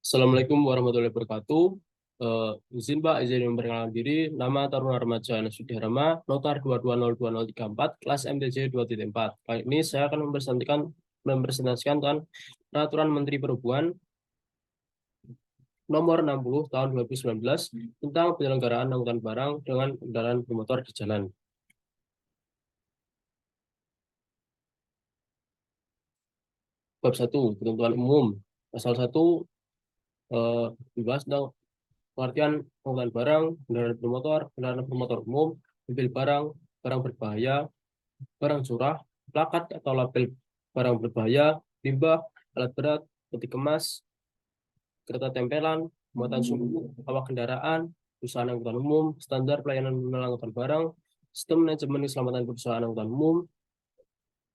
Assalamualaikum warahmatullahi wabarakatuh. Izin Pak, izin memperkenalkan diri. Nama Taruna Remaja Nasuti Harama, Notar 2202034, kelas MTJ 2.4. Kali ini saya akan mempresentasikan kan Peraturan Menteri Perhubungan Nomor 60 Tahun 2019 tentang penyelenggaraan angkutan barang dengan kendaraan bermotor di jalan. Bab 1, Ketentuan Umum. Pasal 1 dibahas tentang pengertian angkutan barang, kendaraan bermotor umum, mobil barang, barang berbahaya, barang curah, plakat atau label barang berbahaya, limbah, alat berat, peti kemas, kereta tempelan, muatan suhu, awak kendaraan, perusahaan angkutan umum, standar pelayanan angkutan barang, sistem manajemen keselamatan perusahaan angkutan umum,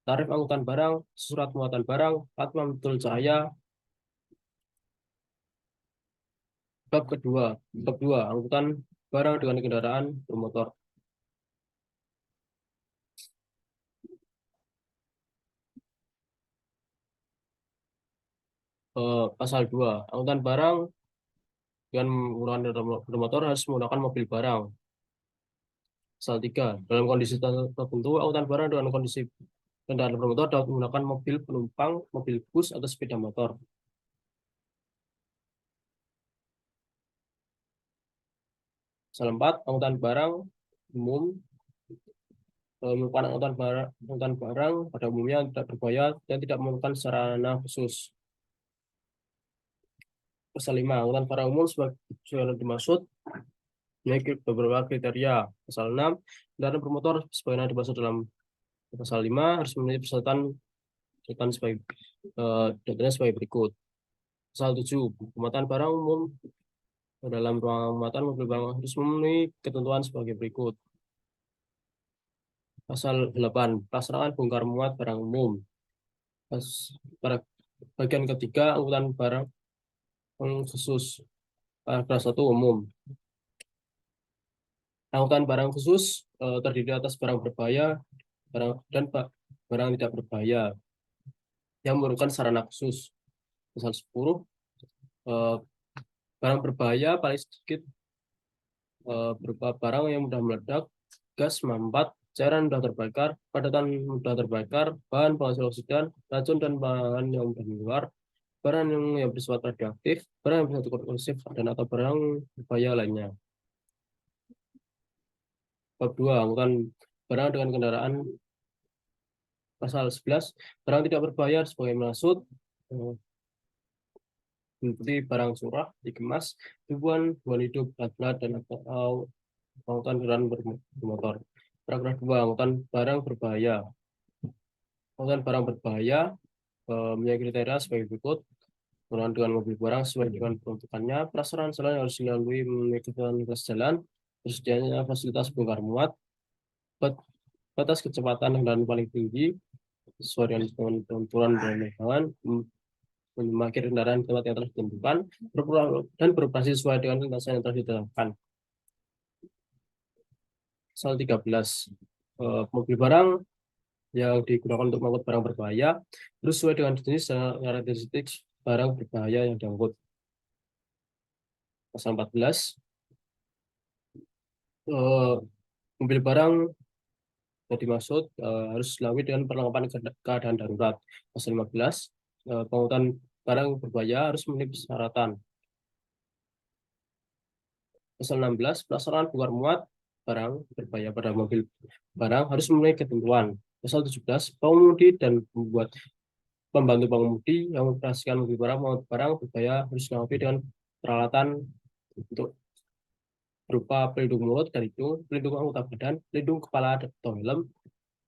tarif angkutan barang, surat muatan barang, Fatwa Betul Cahaya. Bab 2, angkutan barang dengan kendaraan bermotor. Pasal 2, angkutan barang dengan menggunakan bermotor harus menggunakan mobil barang. Pasal 3, dalam kondisi tertentu, angkutan barang dengan kondisi kendaraan bermotor dapat menggunakan mobil penumpang, mobil bus, atau sepeda motor. Pasal 4, angkutan barang umum merupakan angkutan barang pada umumnya tidak berbahaya dan tidak memerlukan sarana khusus. Pasal 5, angkutan barang umum sebagai dimaksud memiliki beberapa kriteria. Pasal 6, kendaraan bermotor sebagaimana dimaksud dalam pasal 5 harus memiliki persyaratan sebagai berikut. Pasal 7, pemuatan barang umum dalam ruang muatan mobil barang harus memenuhi ketentuan sebagai berikut. Pasal 8, pelaksanaan bongkar muat barang umum. Pada bagian ketiga, angkutan barang khusus. Paragraf 1 umum. Angkutan barang khusus terdiri atas barang berbahaya dan barang tidak berbahaya yang memerlukan sarana khusus. Pasal 10, barang berbahaya paling sedikit berupa barang yang mudah meledak, gas mampat, cairan mudah terbakar, padatan mudah terbakar, bahan penghasil oksidan, racun dan bahan yang mudah menular, barang yang bersifat radioaktif, barang yang bersifat korosif, dan atau barang berbahaya lainnya. Bab 2, angkutan barang dengan kendaraan. Pasal 11, barang tidak berbahaya sebagai maksud seperti barang curah, dikemas, tubuhan, hewan hidup, alat dan atau angkutan kendaraan bermotor. Paragraf 2, angkutan barang berbahaya. Angkutan barang berbahaya mempunyai kriteria sebagai berikut. Menggunakan dengan mobil barang sesuai dengan peruntukannya, prasarana jalan harus dilalui memenuhi ketentuan lintas jalan, tersedianya fasilitas bongkar muat, batas kecepatan kendaraan paling tinggi sesuai dengan peraturan perundangan, memakai kendaraan di tempat yang telah ditentukan, dan beroperasi sesuai dengan lintasan yang telah ditetapkan. Pasal 13, mobil barang yang digunakan untuk mengangkut barang berbahaya terus sesuai dengan jenis dan karakteristik barang berbahaya yang diangkut. Pasal 14, mobil barang yang dimaksud harus dilengkapi dengan perlengkapan keadaan darurat. Pasal 15, pengangkutan barang berbahaya harus memenuhi persyaratan. Pasal 16, pelaksanaan bongkar muat barang berbahaya pada mobil barang harus memenuhi ketentuan. Pasal 17, pengemudi dan pembantu pengemudi yang mengoperasikan mobil barang berbahaya harus dilengkapi dengan peralatan untuk berupa pelindung mulut dan hidung, pelindung anggota badan, pelindung kepala atau helm,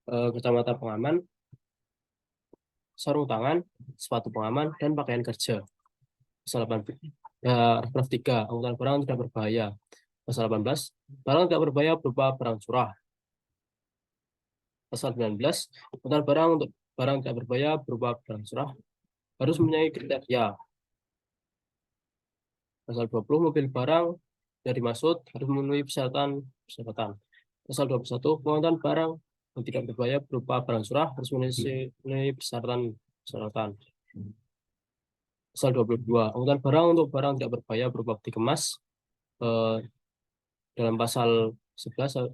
kacamata pengaman, sarung tangan, sepatu pengaman, dan pakaian kerja. Pasal 18, paragraf 3, angkutan barang tidak berbahaya. Pasal 18, barang tidak berbahaya berupa barang curah. Pasal 19, angkutan barang untuk barang tidak berbahaya berupa barang curah harus mempunyai kriteria. Pasal 20, mobil barang yang dimaksud harus memenuhi persyaratan. Pasal 21, pengangkutan barang yang tidak berbahaya berupa barang curah harus memenuhi persyaratan. Pasal 22, angkutan barang untuk barang tidak berbahaya berupa peti kemas. Dalam pasal 11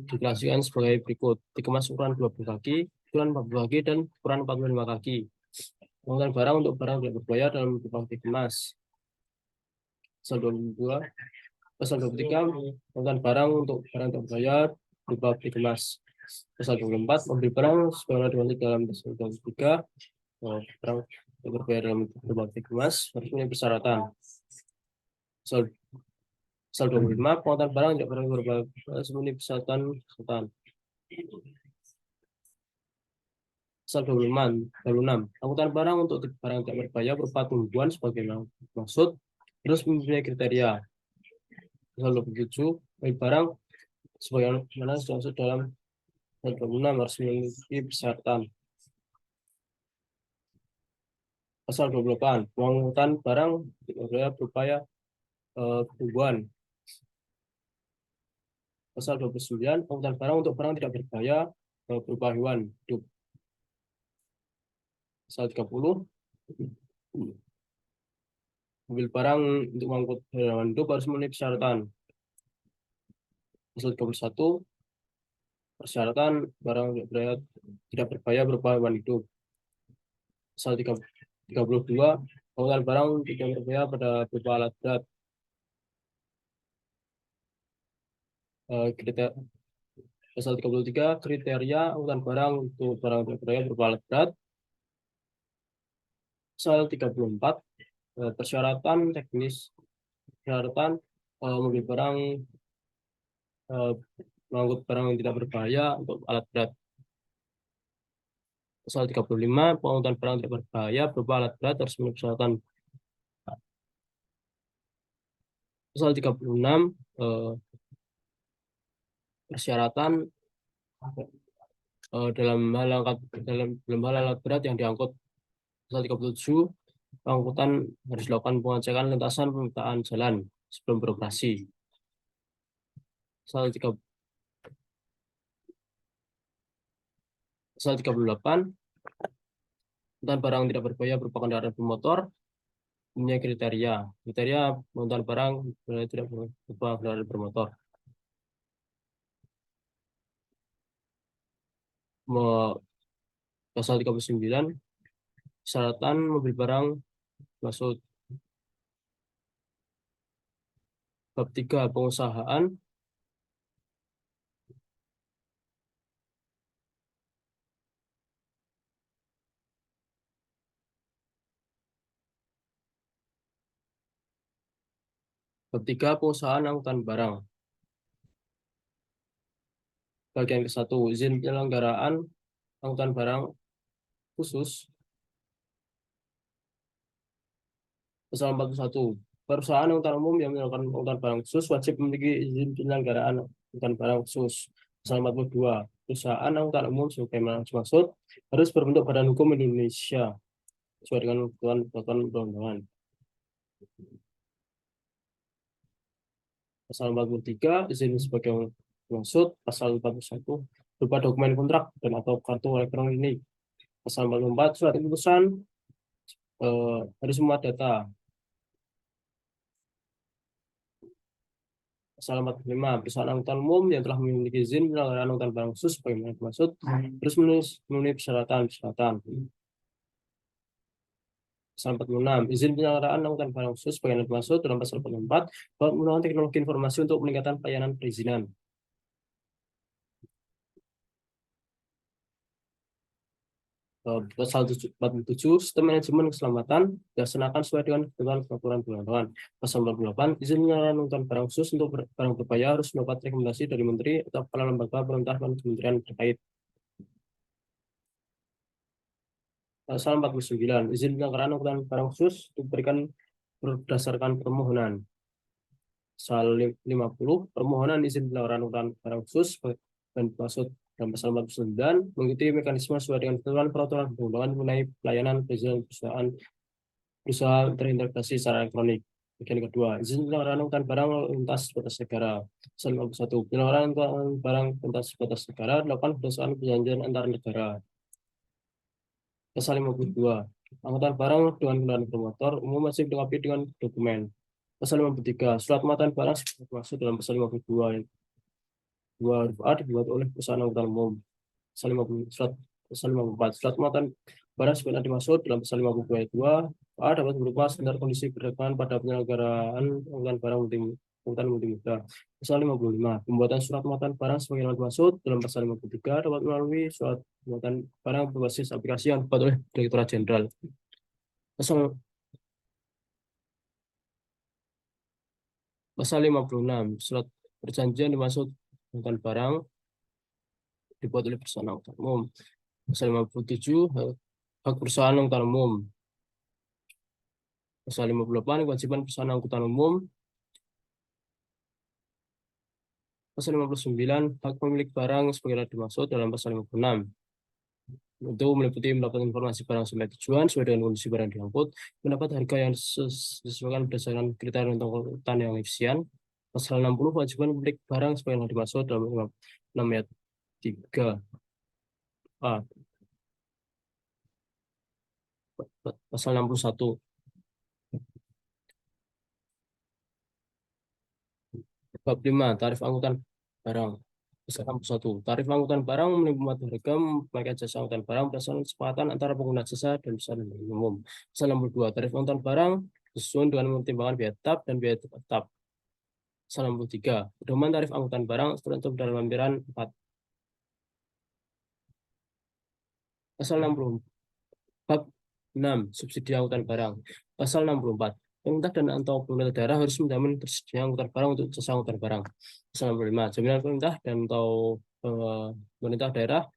diklasifikasikan sebagai berikut: peti kemas ukuran 20 kaki, ukuran 40 kaki, dan ukuran 45 kaki. Angkutan barang untuk barang tidak berbahaya dalam berupa peti kemas. Pasal 22, pasal 23, angkutan barang untuk barang tidak berbahaya berupa peti kemas. Pasal 24, membeli barang sebagaimana dimaksud dalam pasal 23, barang tidak berbahaya dalam berupa peti kemas harus memenuhi persyaratan. Pasal 25, pengangkutan barang tidak pernah berbahaya harus memenuhi persyaratan. Pasal 26, angkutan barang untuk barang tidak berbahaya berupa tumbuhan sebagai maksud terus mempunyai kriteria. Pasal 27, barang sebagaimana dimaksud dalam pasal 26 harus memiliki persyaratan. Pasal 28, pengangkutan barang tidak berbahaya berupa tumbuhan. Pasal 29, pengangkutan barang untuk barang tidak berbahaya berupa hewan hidup. Pasal 30, mobil barang untuk mengangkut hewan hidup harus memenuhi persyaratan. Pasal 31, persyaratan barang tidak berbahaya berupa hewan hidup. Pasal 32, pengangkutan barang tidak berbahaya pada berupa alat berat. Pasal 33, kriteria angkutan barang untuk barang tidak berbahaya berupa alat berat. Pasal 34, persyaratan teknis, persyaratan mobil barang mengangkut barang yang tidak berbahaya untuk alat berat. Pasal 35, pengangkutan barang tidak berbahaya berupa alat berat harus memenuhi persyaratan. Pasal 36, persyaratan dalam hal alat berat yang diangkut. Pasal 37, pengangkutan harus dilakukan pengecekan lintasan pemetaan jalan sebelum beroperasi. Pasal 38, angkutan barang tidak berbahaya berupa kendaraan bermotor punya kriteria. Kriteria pengangkutan barang tidak berupa kendaraan bermotor. Pasal 39, persyaratan mobil barang maksud. Bab 3, pengusahaan. Bab 3, pengusahaan angkutan barang. Bagian ke-1, izin penyelenggaraan angkutan barang khusus. Pasal 41, perusahaan angkutan umum yang melakukan angkutan barang khusus wajib memiliki izin penyelenggaraan angkutan barang khusus. Pasal 42, perusahaan angkutan umum sebagaimana dimaksud harus berbentuk badan hukum Indonesia sesuai dengan ketentuan perundang-undangan. Pasal 43, izin sebagai maksud. Pasal 41, berupa dokumen kontrak dan atau kartu elektronik. Pasal 44, surat keputusan harus memuat data. Pasal 45, perusahaan angkutan umum yang telah memiliki izin penyelenggaraan angkutan barang khusus sebagaimana dimaksud harus memenuhi persyaratan. Pasal 46, izin penyelenggaraan angkutan barang khusus sebagaimana dimaksud dalam pasal 44 bahwa menggunakan teknologi informasi untuk meningkatkan pelayanan perizinan. Pasal 47, sistem manajemen keselamatan dilaksanakan sesuai dengan ketentuan peraturan perundang-undangan. Pasal 48, izin penyelenggaraan angkutan barang khusus untuk barang berbahaya harus mendapat rekomendasi dari menteri atau kepala lembaga pemerintah dan kementerian terkait. Pasal 49, izin penyelenggaraan angkutan barang khusus diberikan berdasarkan permohonan. Pasal 50, permohonan izin penyelenggaraan angkutan barang khusus dan maksud dalam pasal 49 mengikuti mekanisme sesuai dengan ketentuan peraturan perundang-undangan mengenai pelayanan perizinan berusaha terintegrasi secara elektronik. Bagian kedua, izin penyelenggaraan angkutan barang lintas batas negara. Pasal 51, penyelenggaraan angkutan barang lintas batas negara dilakukan berdasarkan perjanjian antar negara. Pasal 52, Angkutan barang dengan kendaraan bermotor umum wajib dilengkapi dengan dokumen. Pasal 53, surat muatan barang masuk dalam pasal 52 dua huruf A dibuat oleh perusahaan angkutan umum. Pasal 50, pasal 54, surat muatan barang sebenarnya dimaksud dalam pasal 52 ayat 2 A dapat berupa standar kondisi berdagangan pada penyelenggaraan angkutan barang angkutan multimoda. Pasal 55, pembuatan surat muatan barang sebagaimana dimaksud dalam pasal 53 dapat melalui surat muatan barang berbasis aplikasi yang dibuat oleh Direktorat Jenderal. Pasal Pasal 56, surat perjanjian dimaksud angkutan barang dibuat oleh perusahaan angkutan umum. Pasal 57, hak perusahaan angkutan umum. Pasal 58, kewajiban perusahaan angkutan umum. Pasal 59, hak pemilik barang sebagaimana dimaksud dalam pasal 56. Itu meliputi mendapat informasi barang sampai tujuan sesuai dengan kondisi barang diangkut, mendapat harga yang disesuaikan berdasarkan kriteria untuk angkutan yang efisien. Pasal 60, kewajiban pemilik barang sebagaimana dimaksud dalam 6 ayat 3 A. Pasal 61. Bab 5, tarif angkutan barang. Pasal 61. Tarif angkutan barang memuat harga memakai jasa angkutan barang berdasarkan kesepakatan antara pengguna jasa dan perusahaan umum. Pasal 62. Tarif angkutan barang disusun dengan mempertimbangkan biaya tetap dan biaya tetap. Pasal 63. Pedoman tarif angkutan barang tertentu dalam lampiran 4. Pasal 60. Bab 6. Subsidi angkutan barang. Pasal 64. Pemerintah dan atau pemerintah daerah harus menjamin tersedia angkutan barang untuk jasa angkutan barang. Pasal 65. Jaminan pemerintah dan atau pemerintah daerah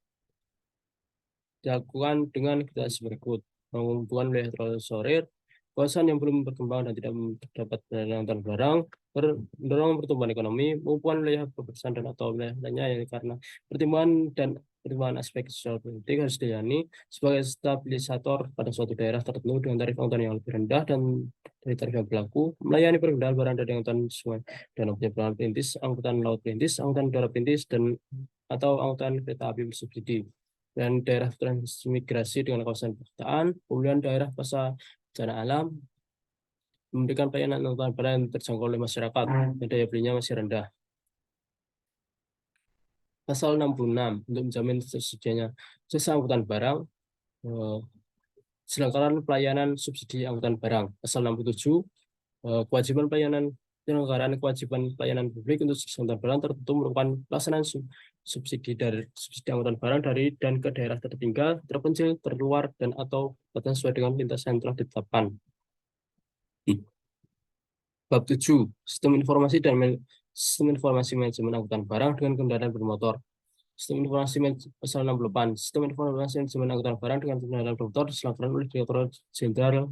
dilakukan dengan kita berikut: mengumpulkan wilayah terisolir, kawasan yang belum berkembang dan tidak terdapat angkutan barang, mendorong pertumbuhan ekonomi, mengumpulkan wilayah perbatasan dan atau wilayah lainnya yang karena pertimbangan aspek sosial politik harus dilayani sebagai stabilisator pada suatu daerah tertentu dengan tarif angkutan yang lebih rendah dan dari tarif yang berlaku, melayani perpindahan barang dari angkutan sungai dan penyeberangan perintis, angkutan laut perintis, angkutan udara perintis, dan atau angkutan kereta api bersubsidi, dan daerah transmigrasi dengan kawasan perkotaan, pemulihan daerah pasca bencana alam, memberikan pelayanan angkutan barang yang terjangkau oleh masyarakat dan daya belinya masih rendah. Pasal 66, untuk menjamin tersedianya jasa angkutan barang, selengkapkan pelayanan subsidi angkutan barang. Pasal 67, kewajiban pelayanan penyelenggaraan kewajiban pelayanan publik untuk angkutan barang tertentu merupakan pelaksanaan subsidi angkutan barang dari dan ke daerah tertinggal, terpencil, terluar, dan atau bahkan sesuai dengan lintasan yang telah ditetapkan. Bab 7, sistem informasi manajemen angkutan barang dengan kendaraan bermotor. Sistem informasi pasal 68. Sistem informasi manajemen angkutan barang dengan kendaraan bermotor diselenggarakan oleh Direktorat Jenderal.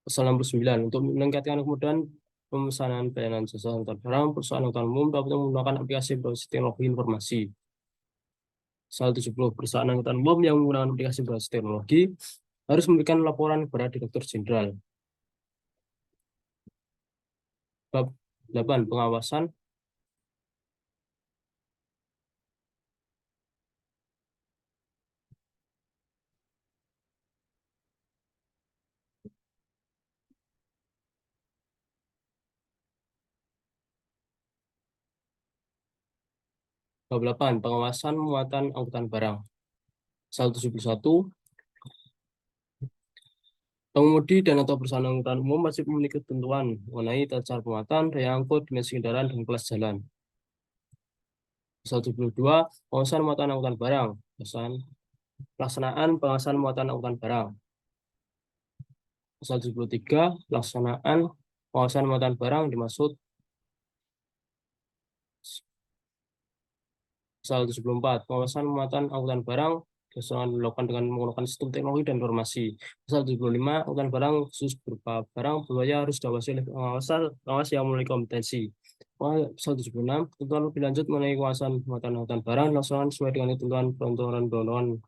Pasal 69. Untuk meningkatkan kemudahan pemesanan pelayanan jasa angkutan barang, perusahaan angkutan umum dapat menggunakan aplikasi berbasis teknologi informasi. Pasal 70. Perusahaan angkutan umum yang menggunakan aplikasi berbasis teknologi harus memberikan laporan kepada Direktur Jenderal. Bab 8. Pengawasan. Bab 8. Pengawasan muatan angkutan barang. Pasal 71. Pengemudi dan atau perusahaan angkutan umum wajib memiliki ketentuan mengenai tata cara pemuatan, daya angkut, dimensi kendaraan, dan kelas jalan. Pasal 72, pengawasan muatan angkutan barang. Pelaksanaan pengawasan muatan angkutan barang. Pasal 73, pelaksanaan pengawasan muatan barang dimaksud. Pasal 74, pengawasan muatan angkutan barang dilakukan dengan menggunakan sistem teknologi dan informasi. Pasal 75, angkutan barang khusus berupa barang berbahaya harus diawasi oleh pengawas yang memiliki kompetensi. Pasal 76, ketentuan lebih lanjut mengenai pengawasan muatan angkutan barang dilaksanakan sesuai dengan ketentuan peruntukan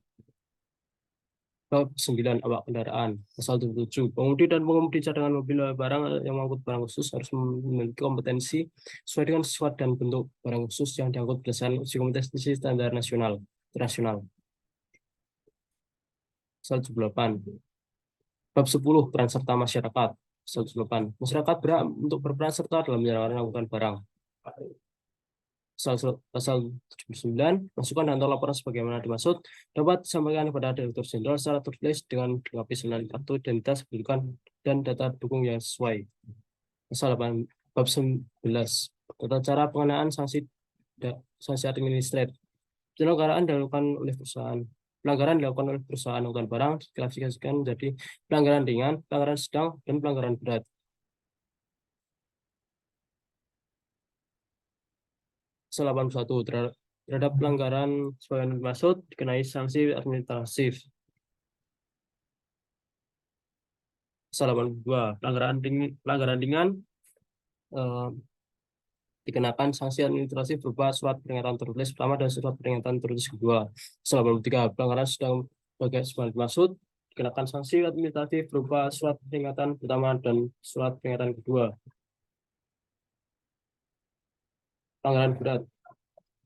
Bab 9, awak kendaraan. Pasal 27, pengemudi dan pengemudi cadangan mobil barang yang mengangkut barang khusus harus memiliki kompetensi sesuai dengan sifat dan bentuk barang khusus yang diangkut berdasarkan uji kompetensi standar nasional internasional. Pasal 78. Bab 10 peran serta masyarakat. Pasal 78. Masyarakat berhak untuk berperan serta dalam menyelenggarakan angkutan barang. Pasal 79, masukan dan atau laporan sebagaimana dimaksud dapat disampaikan kepada Direktur Jenderal secara tertulis dengan dilengkapi dengan kartu identitas kependudukan dan data dukung yang sesuai. Pasal 8, bab 11, tata cara pengenaan sanksi administratif. Pelanggaran dilakukan oleh perusahaan. Pelanggaran dilakukan oleh perusahaan angkutan barang diklasifikasikan menjadi pelanggaran ringan, pelanggaran sedang, dan pelanggaran berat. Pasal 81, terhadap pelanggaran sebagaimana dimaksud dikenai sanksi administratif. Pasal 82, pelanggaran ringan eh, dikenakan sanksi administratif berupa surat peringatan tertulis pertama dan surat peringatan tertulis kedua. Pasal 83, pelanggaran sedang sebagaimana dimaksud dikenakan sanksi administratif berupa surat peringatan pertama dan surat peringatan kedua. Pelanggaran berat.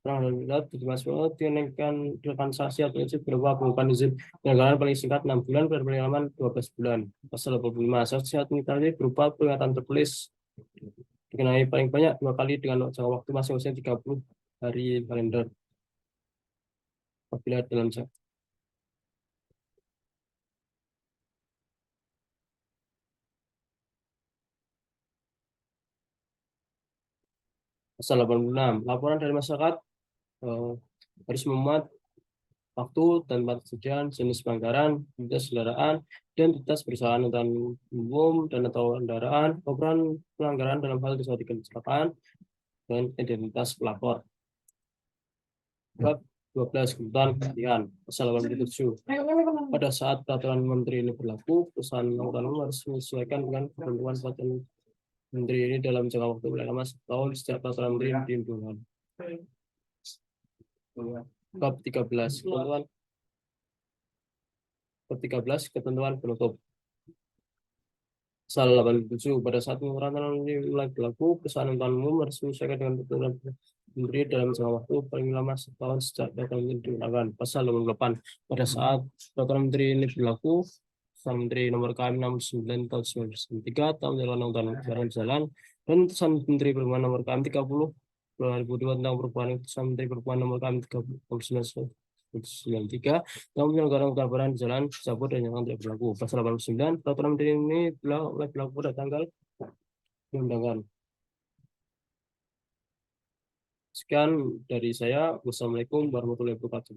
Pelanggaran berat dimaksud dikenakan sanksi administratif berupa pembukaan izin penyelenggaraan paling singkat 6 bulan dan paling lama 12 bulan. Pasal 85, sanksi administratif berupa peringatan tertulis dikenai paling banyak 2 kali dengan jangka waktu masing-masing 30 hari kalender apabila dalam pasal 86, laporan dari masyarakat eh, harus memuat waktu dan tempat kejadian, jenis pelanggaran, identitas kendaraan, identitas perusahaan dan umum dan atau kendaraan, laporan pelanggaran dalam hal sesuatu kecelakaan, dan identitas pelapor. Bab 12, kebutuhan kepentingan. Pasal 87. Pada saat peraturan menteri ini berlaku, perusahaan angkutan umum harus menyesuaikan dengan ketentuan peraturan menteri ini dalam jangka waktu paling lama setahun sejak peraturan menteri ini diundangkan. Bab 13, ketentuan penutup. Pasal 87, pada saat peraturan ini mulai berlaku, perusahaan angkutan umum harus menyesuaikan dengan peraturan menteri dalam jangka waktu paling lama setahun sejak peraturan ini digunakan. Pasal 88, pada saat peraturan menteri ini berlaku, Peraturan Menteri Nomor KM 69 tahun 1993 tentang menjalankan angkutan barang jalan dan Putusan Menteri Perhubungan Nomor KM 30 2002 tentang perubahan Putusan Menteri Perhubungan Nomor KM 30 tahun 1993 tentang penyelenggaraan angkutan barang di jalan dicabut dan yang tidak berlaku. Pasal 89, peraturan menteri ini mulai berlaku pada tanggal diundangkan. Sekian dari saya. Wassalamualaikum warahmatullahi wabarakatuh.